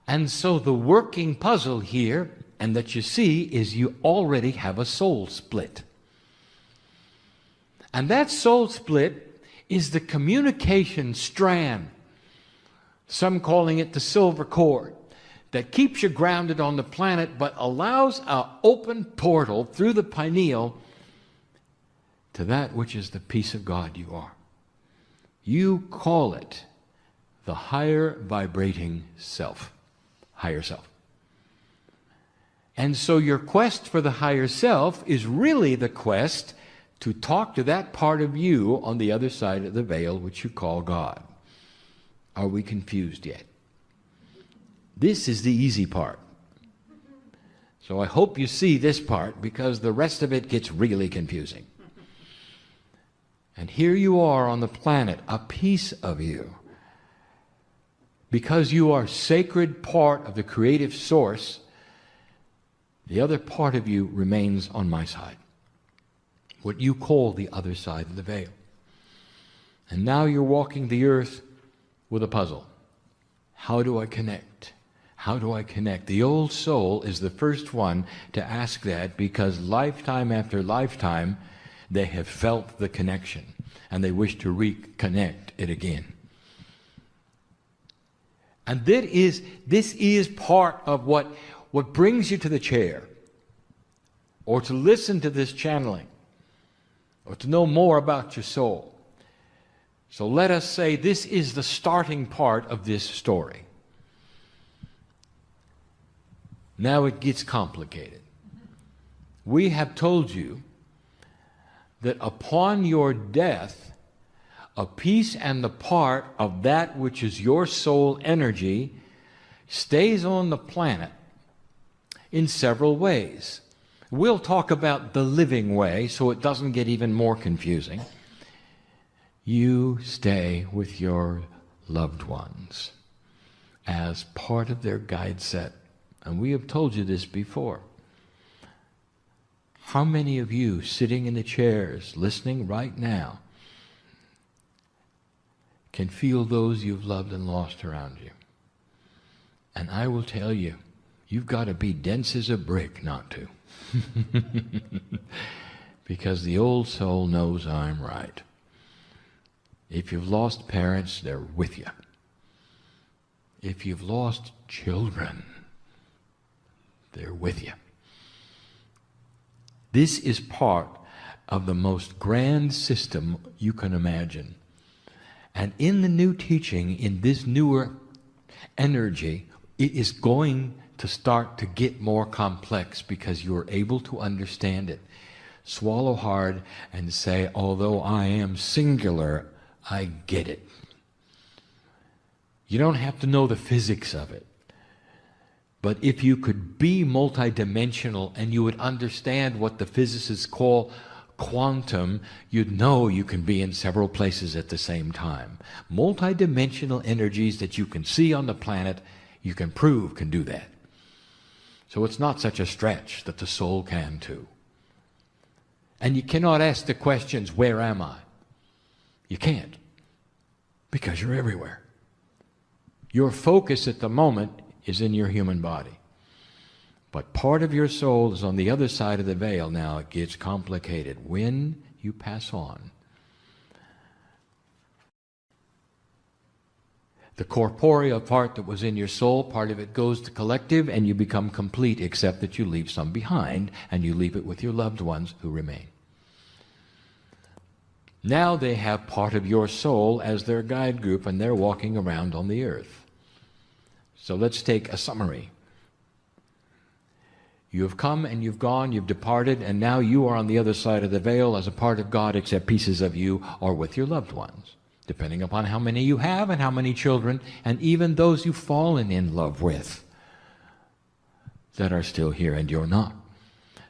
And so the working puzzle here, and that you see, is you already have a soul split. And that soul split is the communication strand, some calling it the silver cord, that keeps you grounded on the planet but allows an open portal through the pineal to that which is the peace of God you are. You call it the higher vibrating self, higher self. And so your quest for the higher self is really the quest to talk to that part of you on the other side of the veil, which you call God. Are we confused yet? This is the easy part. So I hope you see this part, because the rest of it gets really confusing. And here you are on the planet, a piece of you. Because you are sacred part of the creative source, the other part of you remains on my side. What you call the other side of the veil. And now you're walking the earth with a puzzle. How do I connect? How do I connect? The old soul is the first one to ask that, because lifetime after lifetime they have felt the connection and they wish to reconnect it again. And this is part of what brings you to the chair, or to listen to this channeling, or to know more about your soul. So let us say this is the starting part of this story. Now it gets complicated. We have told you that upon your death, a piece and the part of that which is your soul energy stays on the planet in several ways. We'll talk about the living way so it doesn't get even more confusing. You stay with your loved ones as part of their guide set. And we have told you this before. How many of you sitting in the chairs, listening right now, can feel those you've loved and lost around you? And I will tell you, you've got to be dense as a brick not to. Because the old soul knows I'm right. If you've lost parents, they're with you. If you've lost children, they're with you. This is part of the most grand system you can imagine. And in the new teaching, in this newer energy, it is going to start to get more complex, because you are able to understand it. Swallow hard and say, although I am singular, I get it. You don't have to know the physics of it. But if you could be multidimensional and you would understand what the physicists call quantum, you'd know you can be in several places at the same time. Multidimensional energies that you can see on the planet, you can prove can do that. So it's not such a stretch that the soul can too. And you cannot ask the questions, where am I? You can't, because you're everywhere. Your focus at the moment is in your human body. But part of your soul is on the other side of the veil. Now it gets complicated. When you pass on, the corporeal part that was in your soul, part of it goes to collective, and you become complete, except that you leave some behind, and you leave it with your loved ones who remain. Now they have part of your soul as their guide group, and they're walking around on the earth. So let's take a summary. You have come and you've gone, you've departed, and now you are on the other side of the veil as a part of God, except pieces of you are with your loved ones, depending upon how many you have and how many children, and even those you've fallen in love with that are still here and you're not.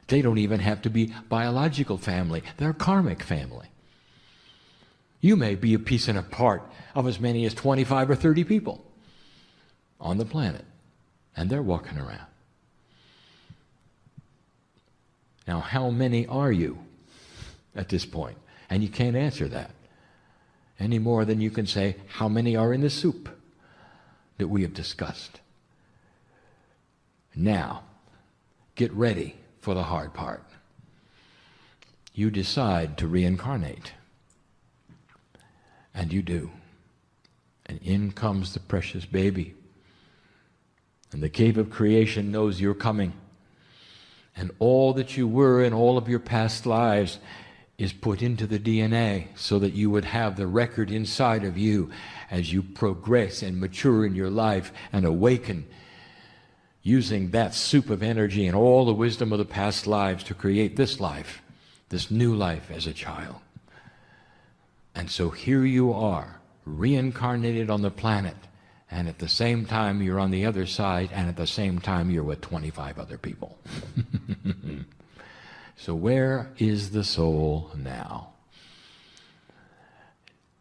They don't even have to be biological family. They're karmic family. You may be a piece and a part of as many as 25 or 30 people on the planet, and they're walking around. Now, how many are you at this point? And you can't answer that any more than you can say, how many are in the soup that we have discussed? Now, get ready for the hard part. You decide to reincarnate. And you do. And in comes the precious baby. And the cave of creation knows you're coming. And all that you were in all of your past lives is put into the DNA so that you would have the record inside of you as you progress and mature in your life and awaken, using that soup of energy and all the wisdom of the past lives to create this life, this new life as a child. And so here you are, reincarnated on the planet, and at the same time you're on the other side, and at the same time you're with 25 other people. So where is the soul now?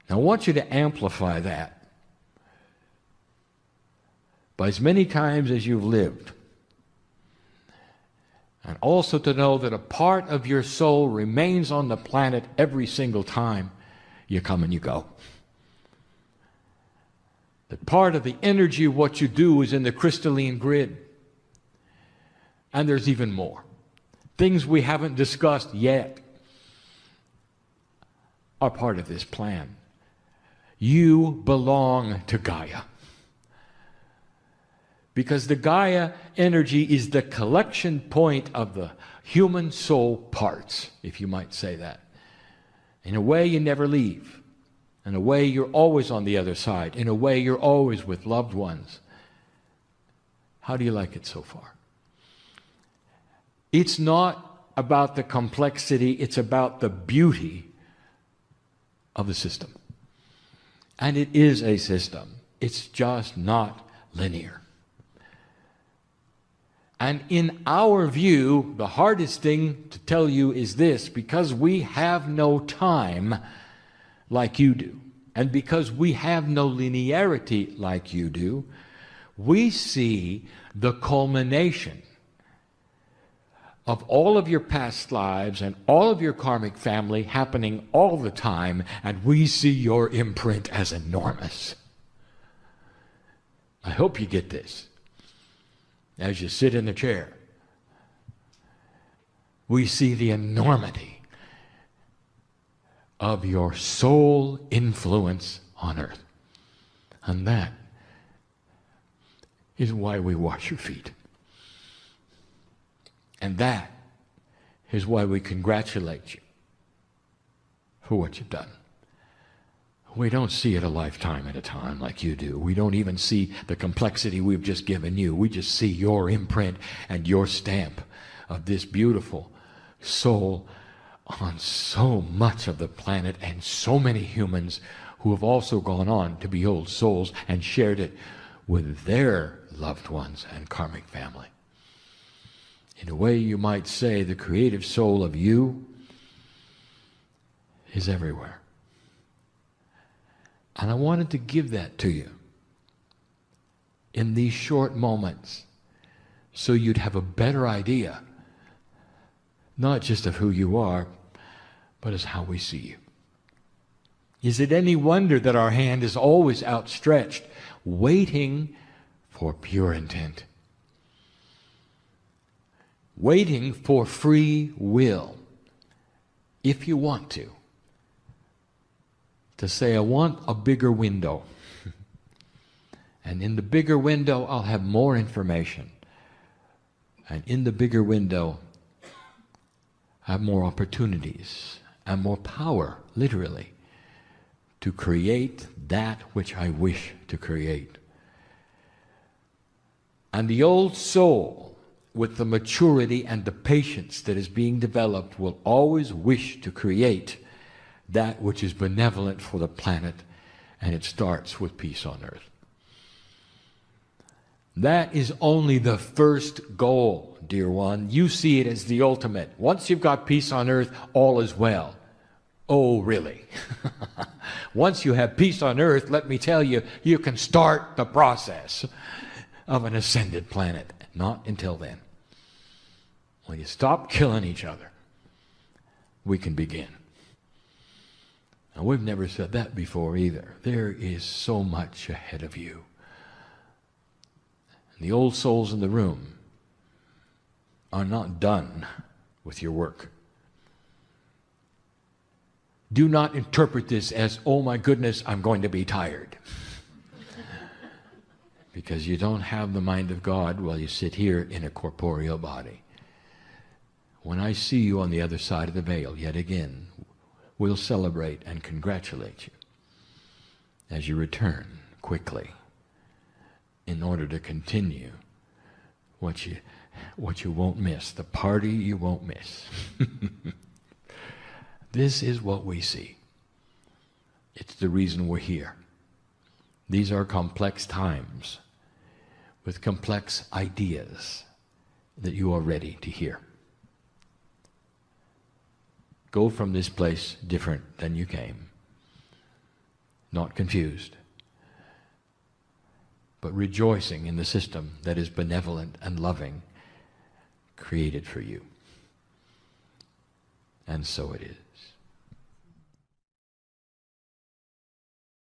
Now I want you to amplify that by as many times as you've lived. And also to know that a part of your soul remains on the planet every single time you come and you go. That part of the energy of what you do is in the crystalline grid. And there's even more. Things we haven't discussed yet are part of this plan. You belong to Gaia. Because the Gaia energy is the collection point of the human soul parts, if you might say that. In a way, you never leave. In a way, you're always on the other side. In a way, you're always with loved ones. How do you like it so far? It's not about the complexity, it's about the beauty of the system. And it is a system. It's just not linear. And in our view, the hardest thing to tell you is this: because we have no time like you do, and because we have no linearity like you do, we see the culmination of all of your past lives and all of your karmic family happening all the time, and we see your imprint as enormous. I hope you get this. As you sit in the chair, we see the enormity of your soul influence on earth. And that is why we wash your feet. And that is why we congratulate you for what you've done. We don't see it a lifetime at a time like you do. We don't even see the complexity we've just given you. We just see your imprint and your stamp of this beautiful soul on so much of the planet, and so many humans who have also gone on to be old souls and shared it with their loved ones and karmic family. In a way, you might say the creative soul of you is everywhere. And I wanted to give that to you in these short moments so you'd have a better idea, not just of who you are, but as how we see you. Is it any wonder that our hand is always outstretched, waiting for pure intent? Waiting for free will, if you want to say, I want a bigger window. And in the bigger window, I'll have more information. And in the bigger window, I have more opportunities and more power, literally, to create that which I wish to create. And the old soul, with the maturity and the patience that is being developed, will always wish to create that which is benevolent for the planet, and it starts with peace on earth. That is only the first goal, dear one. You see it as the ultimate. Once you've got peace on earth, all is well. Oh, really? Once you have peace on earth, let me tell you, you can start the process of an ascended planet. Not until then. When you stop killing each other, we can begin. Now, we've never said that before either. There is so much ahead of you. And the old souls in the room are not done with your work. Do not interpret this as, oh my goodness, I'm going to be tired. Because you don't have the mind of God while you sit here in a corporeal body. When I see you on the other side of the veil, yet again, we'll celebrate and congratulate you as you return quickly in order to continue what you won't miss, the party you won't miss. This is what we see. It's the reason we're here. These are complex times with complex ideas that you are ready to hear. Go from this place different than you came, not confused, but rejoicing in the system that is benevolent and loving, created for you. And so it is.